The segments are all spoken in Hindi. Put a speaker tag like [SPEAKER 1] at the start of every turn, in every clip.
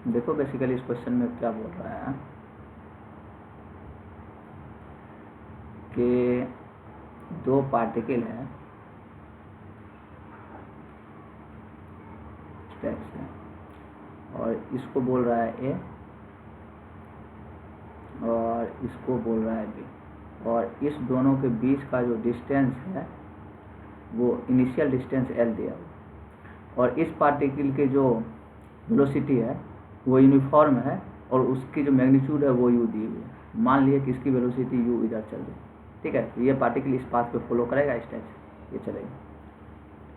[SPEAKER 1] देखो बेसिकली इस क्वेश्चन में क्या बोल रहा है कि दो पार्टिकल है इस टाइप से, और इसको बोल रहा है ए और इसको बोल रहा है बी, और इस दोनों के बीच का जो डिस्टेंस है वो इनिशियल डिस्टेंस एल दिया हुआ, और इस पार्टिकल के जो वेलोसिटी है वो यूनिफॉर्म है और उसकी जो मैग्नीट्यूड है वो यू दी हुई है। मान लिया कि इसकी वेलोसिटी यू इधर चल रही है, ठीक है, तो ये पार्टिकल इस पाथ पे फॉलो करेगा, इस टाइप से ये चलेगा।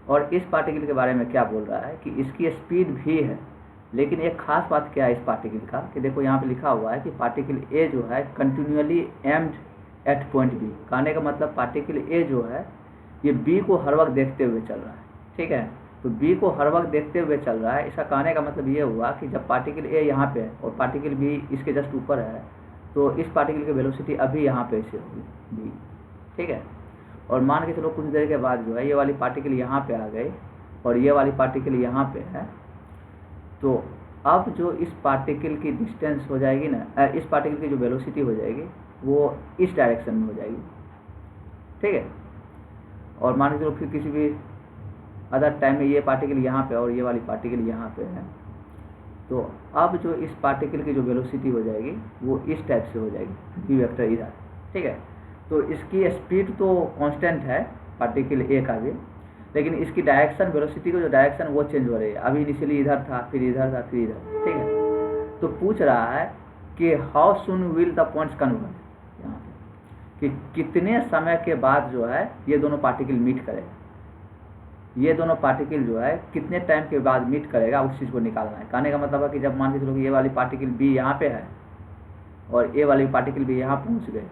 [SPEAKER 1] और इस पार्टिकल के बारे में क्या बोल रहा है कि इसकी स्पीड भी है, लेकिन एक खास बात क्या है इस पार्टिकल का कि देखो यहाँ पे लिखा हुआ है कि पार्टिकल ए जो है continuously aimed at point B. कहने का मतलब पार्टिकल ए जो है ये बी को हर वक्त देखते हुए चल रहा है, ठीक है, तो बी को हर वक्त देखते हुए चल रहा है। इसका कहने का मतलब ये हुआ कि जब पार्टिकल ए यहाँ पे है और पार्टिकल बी इसके जस्ट ऊपर है, तो इस पार्टिकल की वेलोसिटी अभी यहाँ पे ऐसे होगी बी, ठीक है। और मान के चलो कुछ देर के बाद जो है ये वाली पार्टिकल यहाँ पे आ गई और ये वाली पार्टिकल यहाँ पे है, तो अब जो इस पार्टिकल की डिस्टेंस हो जाएगी ना, इस पार्टिकल की जो वेलोसिटी हो जाएगी वो इस डायरेक्शन में हो जाएगी, ठीक है। और मान के चलो फिर किसी भी अदर टाइम में ये पार्टिकल यहाँ पे और ये वाली पार्टिकल यहाँ पे है, तो अब जो इस पार्टिकल की जो वेलोसिटी हो जाएगी वो इस टाइप से हो जाएगी v वेक्टर इधर, ठीक है। तो इसकी स्पीड तो कांस्टेंट है पार्टिकल ए का भी, लेकिन इसकी डायरेक्शन वेलोसिटी का जो डायरेक्शन वो चेंज हो रही है। अभी इनिशियली इधर था, फिर इधर था, फिर इधर, ठीक है। तो पूछ रहा है कि how soon will the points converge, यहाँ पे कि कितने समय के बाद जो है ये दोनों पार्टिकल मीट करेगा, ये दोनों पार्टिकल जो है कितने टाइम के बाद मीट करेगा, उस चीज़ को निकालना है। कहने का मतलब है कि जब मान के चलो कि ये वाली पार्टिकल बी यहाँ पे है और ये वाली पार्टिकल भी यहाँ पहुँच गए,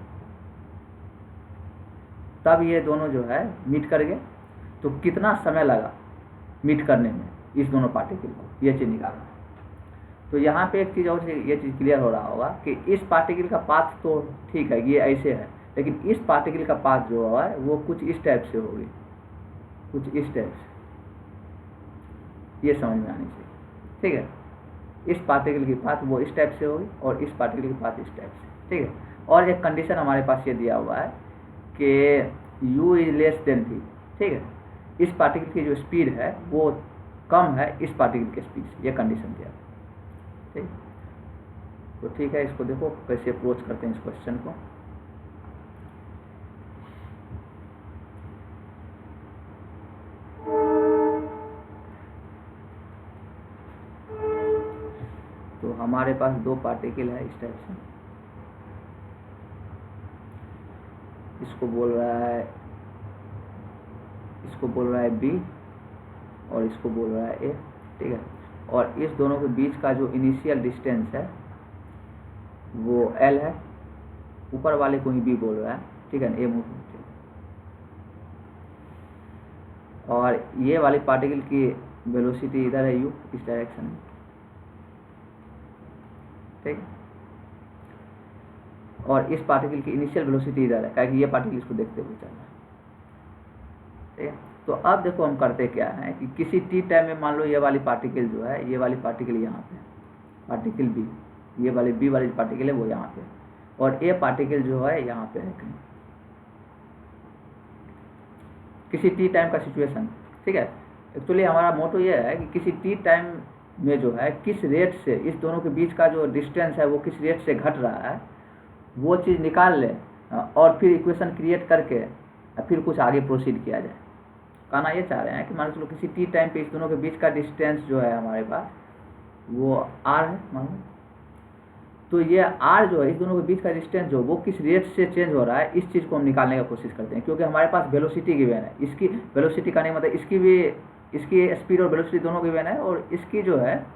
[SPEAKER 1] तब ये दोनों जो है मीट करेंगे, तो कितना समय लगा मीट करने में इस दोनों पार्टिकल को, ये चीज़ निकालना है। तो यहाँ पे एक चीज़ और ये चीज़ क्लियर हो रहा होगा कि इस पार्टिकल का पाथ तो ठीक है ये ऐसे है, लेकिन इस पार्टिकल का पाथ जो है वो कुछ इस टाइप से होगी, कुछ इस टाइप से, ये समझ में आनी चाहिए, ठीक है। इस पार्टिकल की पाथ वो इस टाइप से होगी और इस पार्टिकल की पाथ इस टाइप से, ठीक है। और एक कंडीशन हमारे पास ये दिया हुआ है कि u is less than v, ठीक है। इस पार्टिकल की जो स्पीड है वो कम है इस पार्टिकल की स्पीड से, ये कंडीशन दिया है, ठीक। तो ठीक है, इसको देखो कैसे अप्रोच करते हैं इस क्वेश्चन को। तो हमारे पास दो पार्टिकल है इस टाइप से, इसको बोल रहा है बी और इसको बोल रहा है ए, ठीक है। और इस दोनों के बीच का जो इनिशियल डिस्टेंस है वो एल है, ऊपर वाले को ही बी बोल रहा है, ठीक है, ए मूव, और ये वाली पार्टिकल की वेलोसिटी इधर है यू, इस डायरेक्शन में, ठीक। और इस पार्टिकल की इनिशियल वेलोसिटी इधर है, क्योंकि ये पार्टिकल इसको देखते हुए चल रहा है, ठीक है। तो अब देखो हम करते क्या है कि किसी टी टाइम में मान लो ये वाली पार्टिकल जो है, ये वाली पार्टिकल यहाँ पे, पार्टिकल बी, ये वाली बी वाली पार्टिकल है वो यहाँ पे, और ए पार्टिकल जो है यहाँ पे है कहीं, किसी टी टाइम का सिचुएशन, ठीक है। एक्चुअली हमारा मोटो ये है कि किसी टी टाइम में जो है किस रेट से इस दोनों के बीच का जो डिस्टेंस है वो किस रेट से घट रहा है, वो चीज़ निकाल ले और फिर इक्वेशन क्रिएट करके फिर कुछ आगे प्रोसीड किया जाए। कहना ये चाह रहे हैं कि मान लो किसी टी टाइम पे इस दोनों के बीच का डिस्टेंस जो है हमारे पास वो आर है, मान लो, तो ये आर जो है इस दोनों के बीच का डिस्टेंस जो वो किस रेट से चेंज हो रहा है, इस चीज़ को हम निकालने का कोशिश करते हैं। क्योंकि हमारे पास वेलोसिटी गिवन है, इसकी वेलोसिटी का नहीं मतलब इसकी स्पीड और वेलोसिटी दोनों गिवन है, और इसकी जो है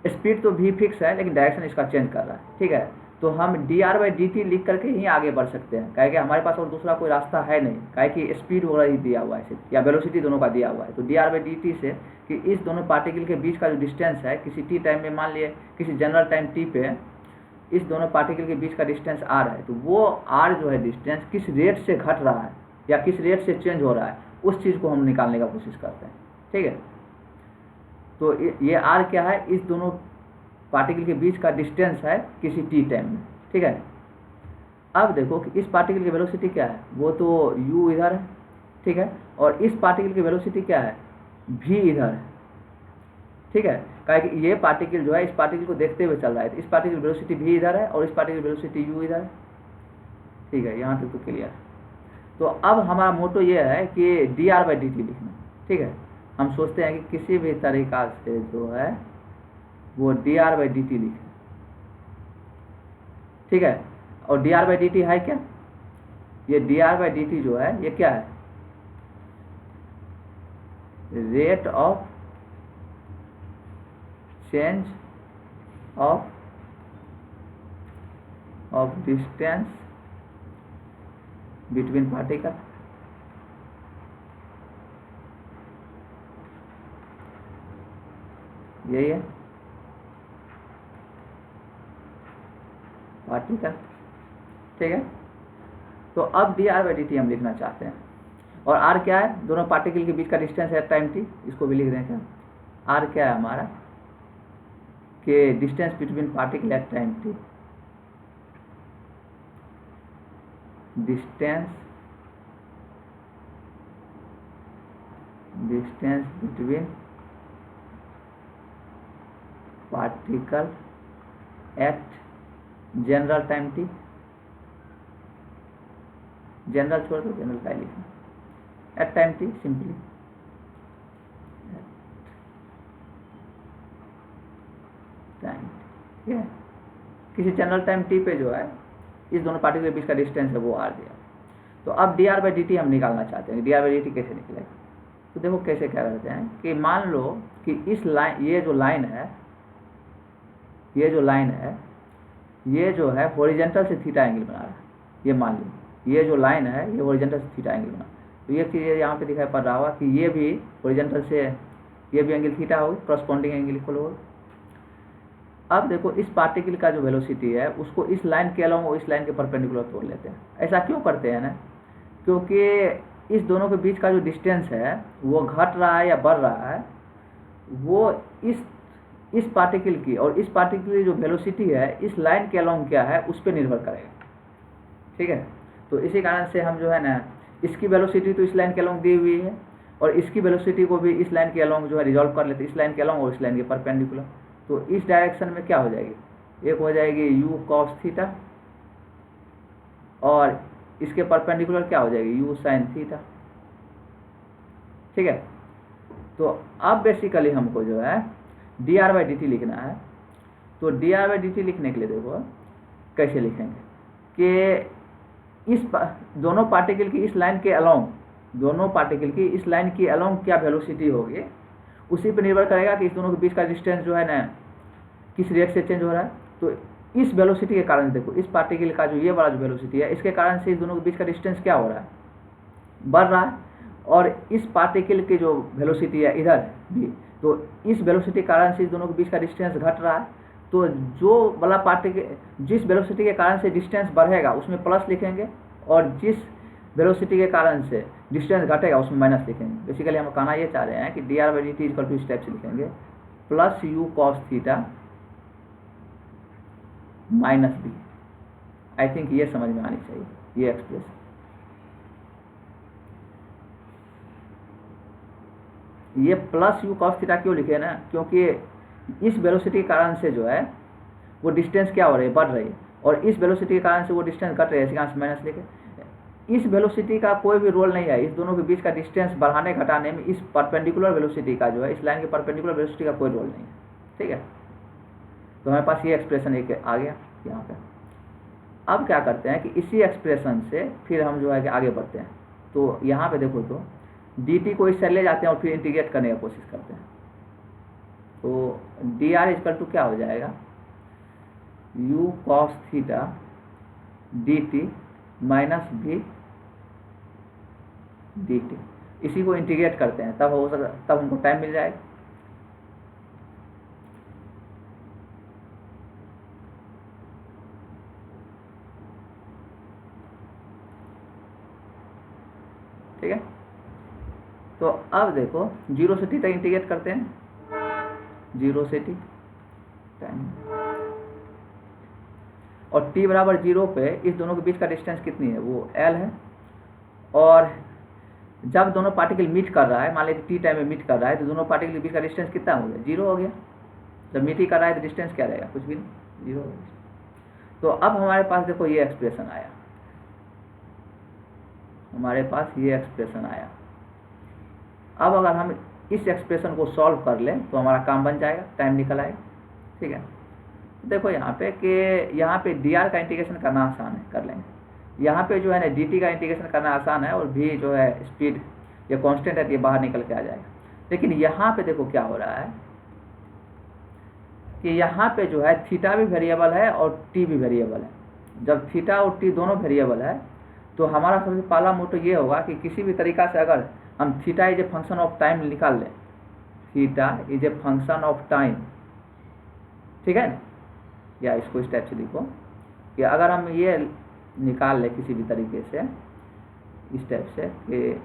[SPEAKER 1] स्पीड तो भी फिक्स है लेकिन डायरेक्शन इसका चेंज कर रहा है, ठीक है। तो हम dr/dt लिख करके ही आगे बढ़ सकते हैं, काहे कि हमारे पास और दूसरा कोई रास्ता है नहीं, काहे कि स्पीड वगैरह ही दिया हुआ है या वेलोसिटी दोनों का दिया हुआ है। तो dr/dt से कि इस दोनों पार्टिकल के बीच का जो डिस्टेंस है किसी टी टाइम में, मान लिए किसी जनरल टाइम टी पे इस दोनों पार्टिकल के बीच का डिस्टेंस r है, तो वो r जो है डिस्टेंस किस रेट से घट रहा है या किस रेट से चेंज हो रहा है, उस चीज़ को हम निकालने का कोशिश करते हैं, ठीक है। तो ये r क्या है, इस दोनों पार्टिकल के बीच का डिस्टेंस है किसी टी टाइम में, ठीक है। अब देखो कि इस पार्टिकल की वेलोसिटी क्या है, वो तो u इधर है, ठीक है, और इस पार्टिकल की वेलोसिटी क्या है, v इधर है, ठीक है। कारण कि ये पार्टिकल जो है इस पार्टिकल को देखते हुए चल रहा है, तो इस पार्टिकल की वेलोसिटी v इधर है और इस पार्टिकल की वेलोसिटी u इधर है, ठीक है। यहाँ तक तो क्लियर है। तो अब हमारा मोटो ये है कि dr/dt लिखना, ठीक है। हम सोचते हैं कि किसी भी तरीका से जो है वो dr/dt लिखें, ठीक है। और dr/dt है क्या, ये dr/dt जो है ये क्या है, rate of change of distance between particle, यही है पार्टिकल, ठीक है। तो अब dr/dt हम लिखना चाहते हैं, और r क्या है, दोनों पार्टिकल के बीच का डिस्टेंस है टाइम t, इसको भी लिख दें क्या, r क्या है हमारा कि distance between particle at time t, distance between particle at general time t, general छोड़ दो, जनरल का लिखना, at time t simply, time, ठीक है। किसी जनरल टाइम t पे जो है इस दोनों पार्टिकल के बीच का डिस्टेंस है वो r दिया। तो अब dr/dt हम निकालना चाहते हैं, dr/dt कैसे निकलेगा। तो देखो कैसे क्या करते हैं कि मान लो कि इस लाइन, ये जो लाइन है ये जो है हॉरिजॉन्टल से थीटा एंगल बना रहा है, ये मान लो ये जो लाइन है ये हॉरिजॉन्टल से थीटा एंगल बना, तो ये चीज़ यहाँ पे दिखाई पड़ रहा होगा कि ये भी हॉरिजॉन्टल से, ये भी एंगल थीटा होगी, करस्पॉन्डिंग एंगल इक्वल होगा। अब देखो इस पार्टिकल का जो वेलोसिटी है उसको इस लाइन के अलोंग और इस लाइन के परपेंडिकुलर तोड़ लेते हैं। ऐसा क्यों करते हैं ना, क्योंकि इस दोनों के बीच का जो डिस्टेंस है वो घट रहा है या बढ़ रहा है, वो इस पार्टिकल की और इस पार्टिकल की जो वेलोसिटी है इस लाइन के अलोंग क्या है उस पर निर्भर करेगा, ठीक है। तो इसी कारण से हम जो है ना, इसकी वेलोसिटी तो इस लाइन के अलोंग दी हुई है और इसकी वेलोसिटी को भी इस लाइन के अलोंग जो है रिजॉल्व कर लेते हैं, इस लाइन के अलोंग और इस लाइन के परपेंडिकुलर। तो इस डायरेक्शन में क्या हो जाएगी, एक हो जाएगी u cos थीटा और इसके परपेंडिकुलर क्या हो जाएगी u sin थीटा, ठीक है। तो अब बेसिकली हमको जो है dr/dt लिखना है। तो dr/dt लिखने के लिए देखो कैसे लिखेंगे कि इस दोनों पार्टिकल की इस लाइन के अलोंग, दोनों पार्टिकल की इस लाइन की अलोंग क्या वेलोसिटी होगी उसी पर निर्भर करेगा कि इस दोनों के बीच का डिस्टेंस जो है ना किस रेट से चेंज हो रहा है। तो इस वेलोसिटी के कारण देखो इस पार्टिकल का जो ये वाला जो वेलोसिटी है इसके कारण से इस दोनों के बीच का डिस्टेंस क्या हो रहा है, बढ़ रहा है, और इस पार्टिकल की जो वेलोसिटी है इधर भी, तो इस वेलोसिटी के कारण से इस दोनों के बीच का डिस्टेंस घट रहा है। तो जो वाला पार्टिकल जिस वेलोसिटी के कारण से डिस्टेंस बढ़ेगा उसमें प्लस लिखेंगे और जिस वेलोसिटी के कारण से डिस्टेंस घटेगा उसमें माइनस लिखेंगे। बेसिकली हम कहना ये चाह रहे हैं कि dr/dt इक्वल टू इस टाइप से लिखेंगे plus u cos theta minus b। I think ये समझ में आनी चाहिए ये एक्सप्रेशन। ये प्लस u cos थीटा क्यों लिखे ना, क्योंकि इस वेलोसिटी के कारण से जो है वो डिस्टेंस क्या हो रही है, बढ़ रही है, और इस वेलोसिटी के कारण से वो डिस्टेंस घट रही है, इसी कारण से माइनस लिखे। इस वेलोसिटी का कोई भी रोल नहीं है इस दोनों के बीच का डिस्टेंस बढ़ाने घटाने में, इस परपेंडिकुलर वेलोसिटी का जो है इस लाइन के परपेंडिकुलर वेलोसिटी का कोई रोल नहीं है, ठीक है। तो हमारे पास ये एक्सप्रेशन एक आ गया यहाँ पे। अब क्या करते हैं कि इसी एक्सप्रेशन से फिर हम जो है कि आगे बढ़ते हैं। तो यहाँ पे देखो तो dt को इससे ले जाते हैं और फिर इंटीग्रेट करने की कोशिश करते हैं। तो dr इक्वल टू क्या हो जाएगा, u cos theta dt minus v dt। इसी को इंटीग्रेट करते हैं तब हो सकता, तब हमको टाइम मिल जाएगा। ठीक है। तो अब देखो 0 से t तक इंटीग्रेट करते हैं, 0 से t टाइम और t बराबर 0 पे इस दोनों के बीच का डिस्टेंस कितनी है, वो l है। और जब दोनों पार्टिकल मीट कर रहा है, मान लीजिए t टाइम में मीट कर रहा है, तो दोनों पार्टिकल के बीच का डिस्टेंस कितना हो गया, 0 हो गया। जब मीट ही कर रहा है तो डिस्टेंस क्या रहेगा, कुछ भी नहीं, 0 हो गया। तो अब हमारे पास देखो ये एक्सप्रेशन आया, हमारे पास ये एक्सप्रेशन आया। अब अगर हम इस एक्सप्रेशन को सॉल्व कर लें तो हमारा काम बन जाएगा, टाइम निकल आएगा। ठीक है, देखो यहाँ पे कि यहाँ पे dr का इंटीग्रेशन करना आसान है, कर लेंगे। यहाँ पे जो है ना dt का इंटीग्रेशन करना आसान है, और भी जो है स्पीड ये कांस्टेंट है, ये बाहर निकल के आ जाएगा। लेकिन यहाँ पे देखो क्या हो रहा है कि यहाँ पे जो है थीटा भी वेरिएबल है और t भी वेरिएबल है। जब थीटा और t दोनों वेरिएबल है तो हमारा सबसे पहला मोटो ये होगा कि किसी भी तरीका से अगर हम theta is a function of time निकाल लें, theta is a function of time, ठीक है, या इसको इस टाइप से लिखो कि अगर हम ये निकाल लें किसी भी तरीके से इस टाइप से कि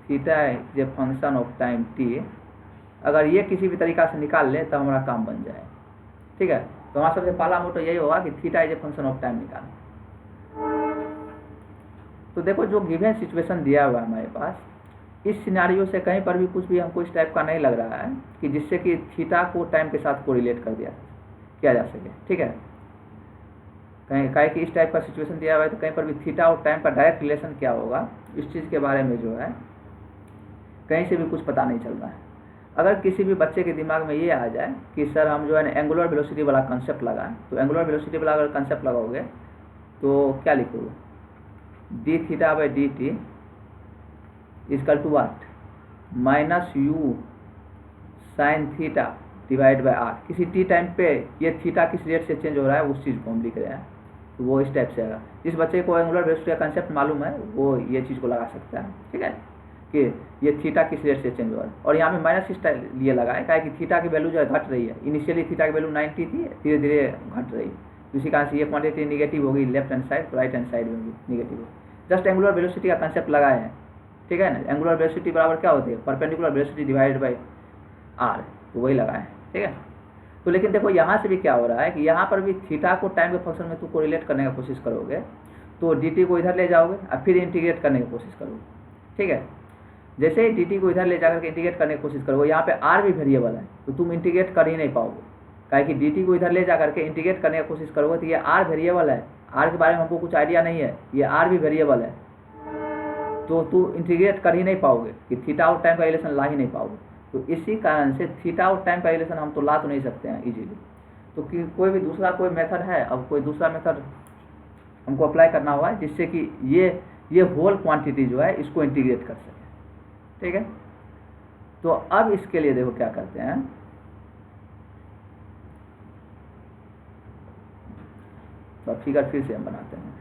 [SPEAKER 1] theta is a function of time t, अगर ये किसी भी तरीका से निकाल लें तो हमारा काम बन जाए। ठीक है, तो हमारा सबसे पहला मोटो यही होगा कि theta is a function of time निकालें। तो देखो जो गिवन सिचुएशन दिया हुआ है हमारे पास, इस सिनारियो से कहीं पर भी कुछ भी हमको इस टाइप का नहीं लग रहा है कि जिससे कि थीटा को टाइम के साथ कोरिलेट कर किया जा सके। ठीक है, कहीं कि इस टाइप का सिचुएशन दिया हुआ है तो कहीं पर भी थीटा और टाइम का डायरेक्ट रिलेशन क्या होगा, इस चीज़ के बारे में जो है कहीं से भी कुछ पता नहीं चल रहा है। अगर किसी भी बच्चे के दिमाग में ये आ जाए कि सर हम जो है ना एंगुलर वेलोसिटी वाला कंसेप्ट लगाएं, तो एंगुलर वेलोसिटी वाला अगर कंसेप्ट लगाओगे तो क्या लिखोगे, D theta by D T is equal to what, minus U sine theta divide by R. किसी टी टाइम पे ये थीटा किस रेट से चेंज हो रहा है उस चीज़ को हम लिख रहे हैं, तो वो इस टाइप से आएगा। जिस बच्चे को एंगुलर वेलोसिटी का कंसेप्ट मालूम है वो ये चीज़ को लगा सकता है। ठीक है, कि ये थीटा किस रेट से चेंज हो रहा है, और यहाँ पे माइनस इस लिए लगा है कि थीटा की वैल्यू जो है घट रही है। इनिशियली थीटा की वैल्यू 90 थी, धीरे धीरे घट रही है। इसी कारण से ये क्वांटिटी निगेटिव होगी left hand side, right hand side में भी निगेटिव होगी। जस्ट एंगुलर वेलोसिटी का कंसेप्ट लगाए हैं। ठीक है ना, एंगुलर वेलोसिटी बराबर क्या होती है, perpendicular velocity divided by R, तो वही लगाए हैं। ठीक है, तो लेकिन देखो यहाँ से भी क्या हो रहा है कि यहाँ पर भी थीटा को टाइम के फंक्शन में को रिलेट करने का कोशिश करोगे तो dt को इधर ले जाओगे और फिर इंटीग्रेट करने की कोशिश करोगे। ठीक है, जैसे ही dt को इधर ले जाकर के इंटीग्रेट करने की कोशिश करोगे, यहाँ पे r भी वेरिएबल है तो तुम इंटीग्रेट कर ही नहीं पाओगे, काहे कि dt को इधर ले जाकर के इंटीग्रेट करने की कोशिश करोगे तो ये r वेरिएबल है, r के बारे में हमको कुछ आइडिया नहीं है, ये r भी वेरिएबल है, तो तू इंटीग्रेट कर ही नहीं पाओगे कि थीटा और टाइम का रिलेशन ला ही नहीं पाओगे। तो इसी कारण से थीटा और टाइम का रिलेशन हम तो ला तो नहीं सकते हैं इजीली। तो कि कोई भी दूसरा कोई मेथड है, अब कोई दूसरा मेथड हमको अप्लाई करना हुआ है जिससे कि ये होल क्वांटिटी जो है इसको इंटीग्रेट कर सके। ठीक है, तो अब इसके लिए देखो क्या करते हैं, तो अब फिगर फिर से हम बनाते हैं।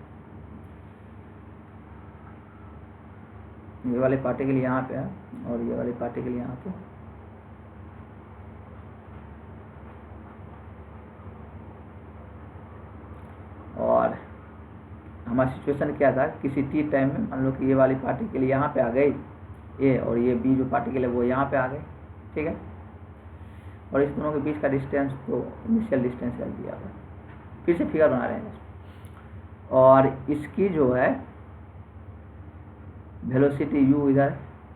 [SPEAKER 1] ये वाले पार्टिकल यहाँ पे है और ये वाले पार्टिकल यहाँ पे, और हमारा सिचुएशन क्या था, किसी टी टाइम में मान लो कि ये वाली पार्टिकल यहाँ पे आ गई ए, और ये बी जो पार्टिकल है वो यहाँ पे आ गए। ठीक है, और इस दोनों के बीच का डिस्टेंस तो इनिशियल डिस्टेंस है दिया हुआ। फिर से फिगर बना रहे हैं, और इसकी जो है वेलोसिटी u इधर,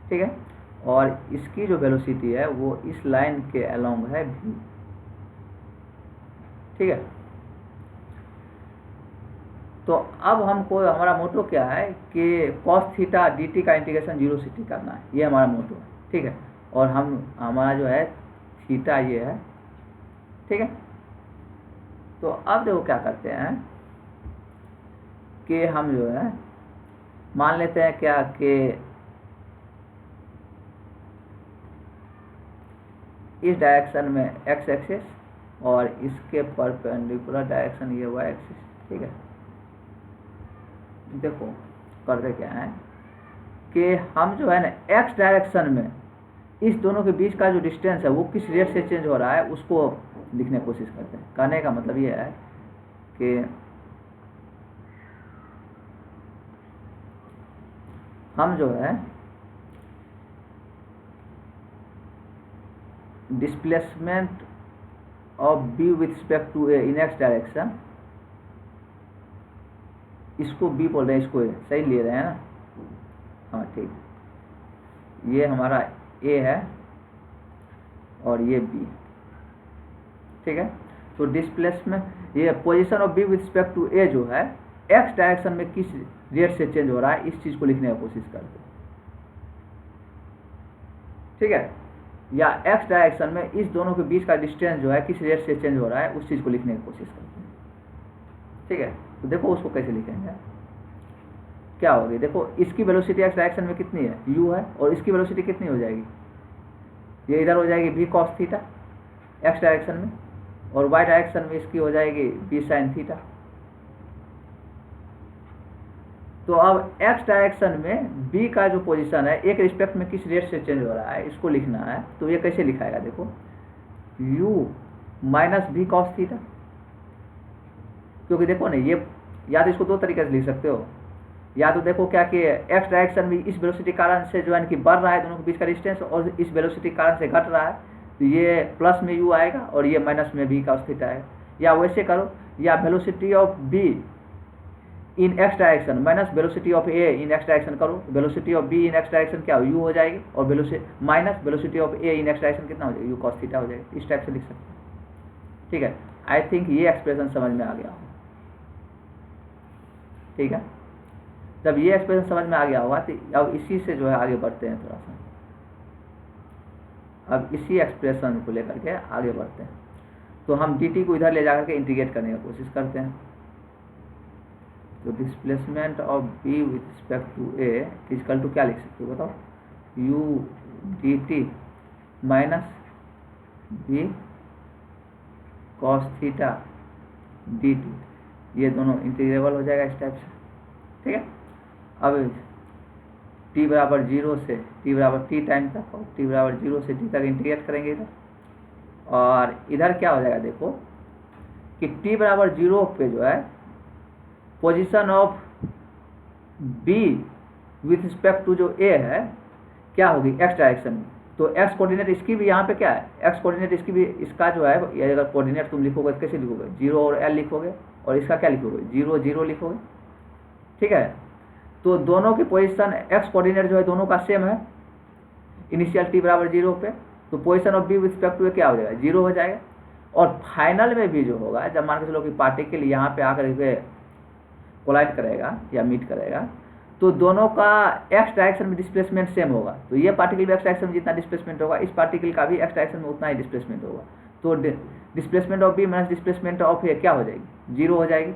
[SPEAKER 1] ठीक है, और इसकी जो वेलोसिटी है वो इस लाइन के अलोंग है v। ठीक है, तो अब हमको हमारा मोटो क्या है कि cos थीटा dt का इंटीग्रेशन 0 से t करना है, ये हमारा मोटो है। ठीक है, और हमारा जो है थीटा ये है। ठीक है, तो अब देखो क्या करते हैं कि हम जो है मान लेते हैं क्या कि इस डायरेक्शन में x एक्सिस और इसके परपेंडिकुलर डायरेक्शन ये y एक्सिस। ठीक है, देखो करते क्या है कि हम जो है ना x डायरेक्शन में इस दोनों के बीच का जो डिस्टेंस है वो किस रेट से चेंज हो रहा है उसको लिखने की कोशिश करते हैं। कहने का मतलब ये है कि हम जो है displacement of b with respect to a in x direction इसको बी बोल रहे हैं, इसको ए, सही ले रहे हैं ना? हाँ ठीक, ये हमारा ए है और ये बी, ठीक है। तो डिस्प्लेसमेंट, ये position of B with respect to A जो है एक्स डायरेक्शन में किस रेट से चेंज हो रहा है, इस चीज को लिखने की कोशिश करते हैं, ठीक है। या एक्स डायरेक्शन में इस दोनों के बीच का डिस्टेंस जो है किस रेट से चेंज हो रहा है, उस चीज को लिखने की कोशिश करते हैं, ठीक है। तो देखो उसको कैसे लिखेंगे, क्या होगी, देखो इसकी वेलोसिटी एक्स डायरेक्शन में कितनी है, u है, और इसकी वेलोसिटी कितनी हो जाएगी, ये इधर हो जाएगी v cos theta x direction में, और y डायरेक्शन में इसकी हो जाएगी v sin थीटा। तो अब x डायरेक्शन में b का जो पोजीशन है एक रिस्पेक्ट में किस रेट से चेंज हो रहा है, इसको लिखना है। तो ये कैसे लिखाएगा, देखो u minus v cos theta, क्योंकि देखो ना ये, या तो इसको दो तरीके से लिख सकते हो, या तो देखो क्या कि एक्स डायरेक्शन में इस वेलोसिटी कारण से जो है कि बढ़ रहा है दोनों के बीच का डिस्टेंस, और इस वेलोसिटी कारण से घट रहा है, तो ये प्लस में u आएगा और ये माइनस में v cos थीटा है। या वैसे करो, या velocity of b in X direction minus velocity of a in X direction करो, velocity of b in X direction क्या हो, u हो जाएगी, और velocity minus velocity of a in X direction कितना हो जाएगा, u cos थीटा हो जाएगा। इस टाइप से लिख सकते हैं, ठीक है। आई थिंक ये एक्सप्रेशन समझ में आ गया हो, ठीक है। जब ये एक्सप्रेशन समझ में आ गया होगा तो अब इसी से जो है आगे बढ़ते हैं थोड़ा सा, अब इसी एक्सप्रेशन को लेकर के आगे बढ़ते हैं। तो हम dt को इधर ले जाकर के इंटीग्रेट करने की कोशिश करते हैं। तो displacement of b with respect to a equal to क्या लिख सकते हो बताओ, u dt minus v cos theta dt, ये दोनों इंटीग्रेबल हो जाएगा इस टाइप से, ठीक है। अब t बराबर 0 से t बराबर t टाइम तक, और t बराबर 0 से t तक इंटीग्रेट करेंगे इधर, और इधर क्या हो जाएगा देखो कि t बराबर 0 पे जो है position of b with respect to जो a है क्या होगी, x डायरेक्शन में। तो x कोऑर्डिनेट इसकी भी यहाँ पे क्या है, x कोऑर्डिनेट इसकी भी, इसका जो है ये अगर कोऑर्डिनेट तुम लिखोगे तो कैसे लिखोगे, 0 और l लिखोगे, और इसका क्या लिखोगे, 0 0 लिखोगे, ठीक है। तो दोनों की पोजीशन x कोऑर्डिनेट जो है दोनों का सेम है इनिशियल t बराबर 0 पे, तो position of b with respect to क्या हो जाएगा, 0 हो जाएगा। और फाइनल में भी जो होगा, जब मान के चलो कि पार्टिकल यहाँ पे आकर के कोलाइड करेगा या मीट करेगा, तो दोनों का x डायरेक्शन में डिस्प्लेसमेंट सेम होगा। तो ये पार्टिकल भी x डायरेक्शन में जितना डिस्प्लेसमेंट होगा, इस पार्टिकल का भी x डायरेक्शन में उतना ही डिस्प्लेसमेंट होगा। तो displacement of b minus displacement of a क्या हो जाएगी, 0 हो जाएगी,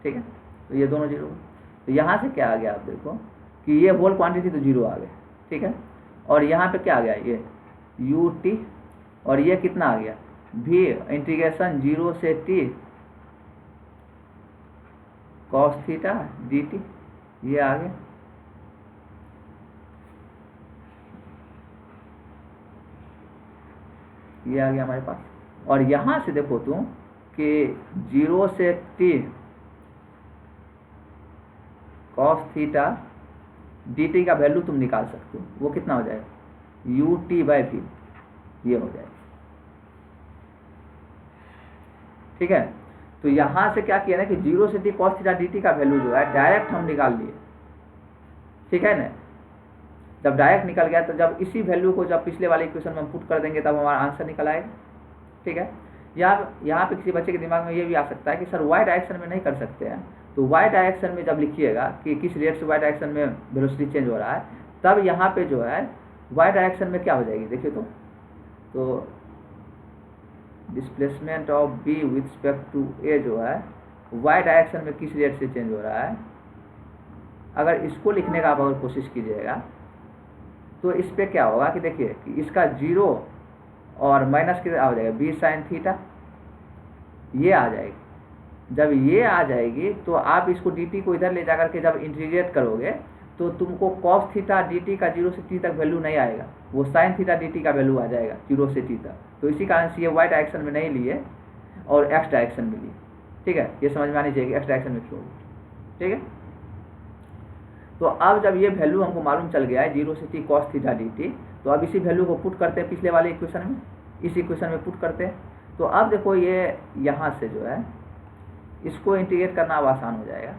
[SPEAKER 1] ठीक है। तो ये दोनों 0। तो यहाँ से क्या आ गया, आप देखो कि ये होल क्वांटिटी तो 0 आ गया, ठीक है। और यहाँ पे क्या आ गया, ये ut, और ये कितना आ गया, v इंटीग्रेशन 0 से t cos थीटा dt, ये आ गया। ये आ गया हमारे पास। और यहाँ से देखो तुम कि 0 से t cos थीटा dt का वैल्यू तुम निकाल सकते हो, वो कितना हो जाएगा, ut/v, ये हो जाएगा, ठीक है। तो यहाँ से क्या किया ना कि 0 से t cos थीटा dt का वैल्यू जो है डायरेक्ट हम निकाल लिए, ठीक है ना। जब डायरेक्ट निकल गया तो जब इसी वैल्यू को जब पिछले वाले इक्वेशन में हम पुट कर देंगे तब हमारा आंसर निकल आएगा, ठीक है। यहाँ पे किसी बच्चे के दिमाग में ये भी आ सकता है कि सर y डायरेक्शन में नहीं कर सकते हैं। तो y डायरेक्शन में जब लिखिएगा कि किस रेट से y डायरेक्शन में वेलोसिटी चेंज हो रहा है, तब यहाँ पे जो है y डायरेक्शन में क्या हो जाएगी, देखिए तो displacement of b with respect to a जो है y डायरेक्शन में किस रेट से चेंज हो रहा है, अगर इसको लिखने का आप अगर कोशिश कीजिएगा तो इस पे क्या होगा कि देखिए कि इसका 0 और माइनस कितना आ जाएगा, b sin थीटा, ये आ जाएगी। जब ये आ जाएगी तो आप इसको dt को इधर ले जाकर के जब इंटीग्रेट करोगे तो तुमको cos थीटा dt का 0 से t तक वैल्यू नहीं आएगा, वो sin थीटा dt का वैल्यू आ जाएगा 0 से t तक। तो इसी कारण से ये y डायरेक्शन में नहीं लिए और x डायरेक्शन में लिए, ठीक है। ये समझ में आनी चाहिए x डायरेक्शन में क्यों, ठीक है। तो अब जब ये वैल्यू हमको मालूम चल गया है 0 से t cos थीटा dt, तो अब इसी वैल्यू को पुट करते हैं पिछले वाले इक्वेशन में, इस इक्वेशन में पुट करते हैं। तो अब देखो ये यहाँ से जो है इसको इंटीग्रेट करना अब आसान हो जाएगा।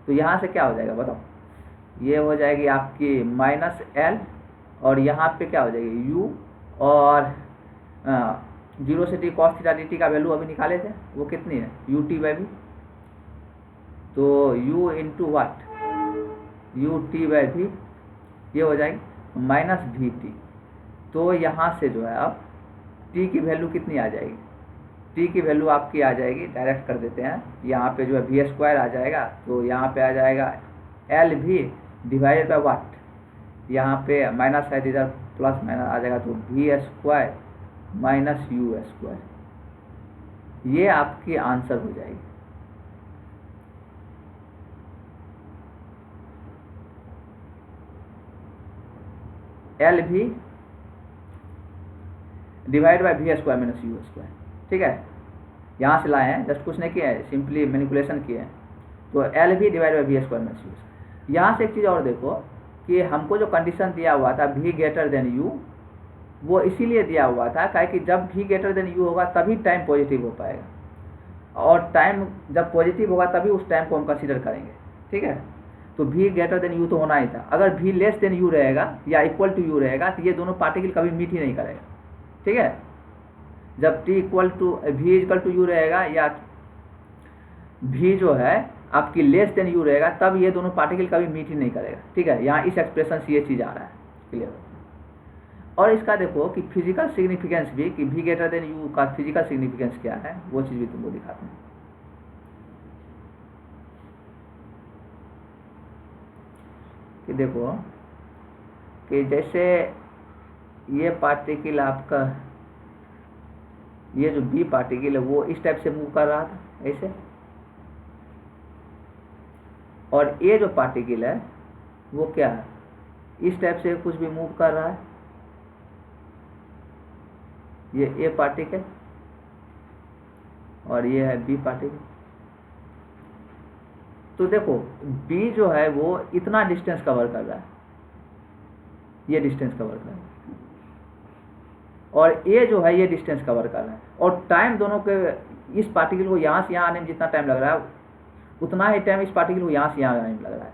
[SPEAKER 1] तो यहाँ से क्या हो जाएगा बताओ, ये हो जाएगी आपकी -l और यहाँ पे क्या हो जाएगी u, और 0 से t cos थीटा dt का वैल्यू अभी निकाले थे, वो कितनी है ut/v, तो u इंटू वाट ut/v, ये हो जाएगी -vt। तो यहाँ से जो है अब t की वैल्यू कितनी आ जाएगी, t की वैल्यू आपकी आ जाएगी, डायरेक्ट कर देते हैं, यहाँ पे जो है v² आ जाएगा, तो यहाँ पे आ जाएगा LV डिवाइडेड बाई वाट, यहाँ पे माइनस है इधर प्लस माइनस आ जाएगा, तो v² माइनस u², ये आपकी आंसर हो जाएगी। LV divide by v² minus u², ठीक है, यहाँ से लाए हैं, जस्ट कुछ नहीं किया है, सिंपली मैनिपुलेशन किए हैं। तो LV divide by v² minus u²। यहाँ से एक चीज़ और देखो कि हमको जो कंडीशन दिया हुआ था v ग्रेटर देन u, वो इसीलिए दिया हुआ था कि जब v ग्रेटर देन u होगा तभी टाइम पॉजिटिव हो पाएगा, और टाइम जब पॉजिटिव होगा तभी उस टाइम को हम कंसीडर करेंगे, ठीक है। तो v ग्रेटर देन u तो होना ही था, अगर v लेस देन u रहेगा या इक्वल टू u रहेगा तो ये दोनों पार्टिकल कभी मीट ही नहीं करेगा, ठीक है। जब v इक्वल टू u रहेगा या v जो है आपकी लेस देन u रहेगा, तब ये दोनों पार्टिकल कभी मीट ही नहीं करेगा, ठीक है। यहाँ इस एक्सप्रेशन से ये चीज़ आ रहा है, क्लियर। और इसका देखो कि फिजिकल सिग्निफिकेंस भी, कि v ग्रेटर देन u का फिजिकल सिग्निफिकेंस क्या है, वो चीज़ भी तुमको दिखाते हैं। कि देखो कि जैसे ये पार्टिकल आपका, ये जो b पार्टिकल है वो इस टाइप से मूव कर रहा था ऐसे, और ये जो पार्टिकल है वो क्या है, इस टाइप से कुछ भी मूव कर रहा है, ये a पार्टिकल और ये है b पार्टिकल। तो देखो b जो है वो इतना डिस्टेंस कवर कर रहा है, ये डिस्टेंस कवर कर रहा है, और a जो है ये डिस्टेंस कवर कर रहा है, और टाइम दोनों के, इस पार्टिकल को यहाँ से यहाँ आने में जितना टाइम लग रहा है उतना ही टाइम इस पार्टिकल को यहाँ से यहाँ आने में लग रहा है।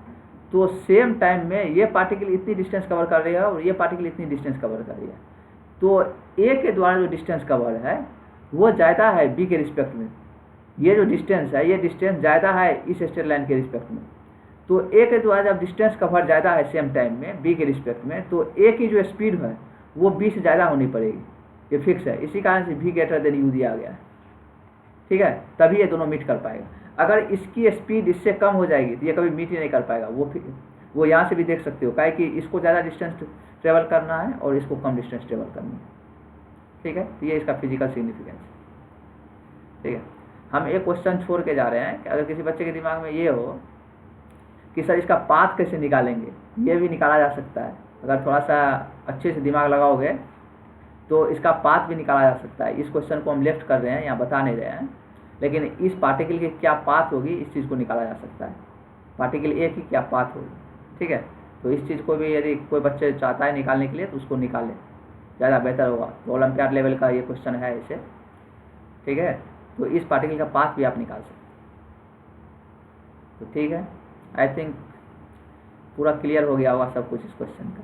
[SPEAKER 1] तो सेम टाइम में ये पार्टिकल इतनी डिस्टेंस कवर कर रही है और ये पार्टिकल इतनी डिस्टेंस कवर कर रही है, तो a के द्वारा जो डिस्टेंस कवर है वो ज़्यादा है b के रिस्पेक्ट में, ये जो डिस्टेंस है ये डिस्टेंस ज़्यादा है इस स्ट्रेट लाइन के रिस्पेक्ट में। तो a के द्वारा जब डिस्टेंस कवर ज़्यादा है सेम टाइम में b के रिस्पेक्ट में, तो a की जो स्पीड है वो b से ज़्यादा होनी पड़ेगी, ये फिक्स है। इसी कारण से v ग्रेटर देन u दिया गया है, ठीक है, तभी ये दोनों मीट कर पाएगा। अगर इसकी स्पीड इससे कम हो जाएगी तो ये कभी मीट ही नहीं कर पाएगा। वो यहाँ से भी देख सकते हो, काहे कि इसको ज़्यादा डिस्टेंस ट्रेवल करना है और इसको कम डिस्टेंस ट्रेवल करनी है, ठीक है। तो ये इसका फिजिकल सिग्निफिकेंस, ठीक है। हम एक क्वेश्चन छोड़ के जा रहे हैं कि अगर किसी बच्चे के दिमाग में ये हो कि सर इसका पाथ कैसे निकालेंगे, ये भी निकाला जा सकता है। अगर थोड़ा सा अच्छे से दिमाग लगाओगे तो इसका पाथ भी निकाला जा सकता है। इस क्वेश्चन को हम लेफ्ट कर रहे हैं, यहाँ बता नहीं रहे हैं, लेकिन इस पार्टिकल की क्या पाथ होगी इस चीज़ को निकाला जा सकता है, पार्टिकल ए की क्या पाथ होगी, ठीक है। तो इस चीज़ को भी यदि कोई बच्चे चाहता है निकालने के लिए तो उसको निकाले, ज़्यादा बेहतर होगा। तो ओलंपियाड लेवल का ये क्वेश्चन है इसे, ठीक है। तो इस पार्टिकल का पाथ भी आप निकाल सकते, तो ठीक है। आई थिंक पूरा क्लियर हो गया होगा सब कुछ इस क्वेश्चन का।